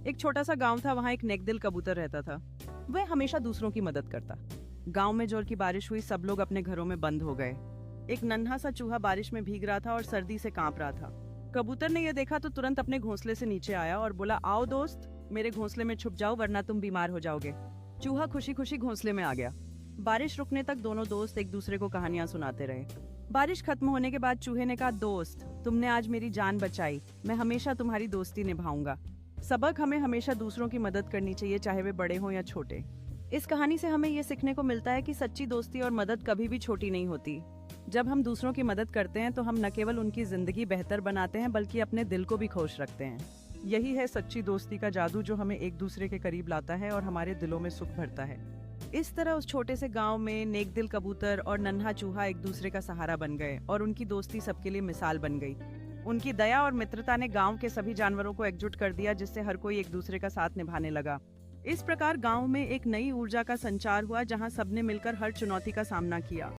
एक छोटा सा गांव था, वहाँ एक नेकदिल कबूतर रहता था। वह हमेशा दूसरों की मदद करता। गांव में जोर की बारिश हुई, सब लोग अपने घरों में बंद हो गए। एक नन्हा सा चूहा बारिश में भीग रहा था और सर्दी से कांप रहा था। कबूतर ने यह देखा तो तुरंत अपने घोंसले से नीचे आया और बोला, आओ दोस्त, मेरे घोंसले में छुप जाओ वरना तुम बीमार हो जाओगे। चूहा खुशी खुशी घोंसले में आ गया। बारिश रुकने तक दोनों दोस्त एक दूसरे को कहानियां सुनाते रहे। बारिश खत्म होने के बाद चूहे ने कहा, दोस्त, तुमने आज मेरी जान बचाई, मैं हमेशा तुम्हारी दोस्ती निभाऊंगा। सबक, हमें हमेशा दूसरों की मदद करनी चाहिए, चाहे वे बड़े हों या छोटे। इस कहानी से हमें ये सीखने को मिलता है कि सच्ची दोस्ती और मदद कभी भी छोटी नहीं होती। जब हम दूसरों की मदद करते हैं तो हम न केवल उनकी जिंदगी बेहतर बनाते हैं बल्कि अपने दिल को भी खुश रखते हैं। यही है सच्ची दोस्ती का जादू, जो हमें एक दूसरे के करीब लाता है और हमारे दिलों में सुख भरता है। इस तरह उस छोटे से गांव में नेकदिल कबूतर और नन्हा चूहा एक दूसरे का सहारा बन गए और उनकी दोस्ती सबके लिए मिसाल बन गई। उनकी दया और मित्रता ने गांव के सभी जानवरों को एकजुट कर दिया, जिससे हर कोई एक दूसरे का साथ निभाने लगा। इस प्रकार गांव में एक नई ऊर्जा का संचार हुआ, जहां सबने मिलकर हर चुनौती का सामना किया।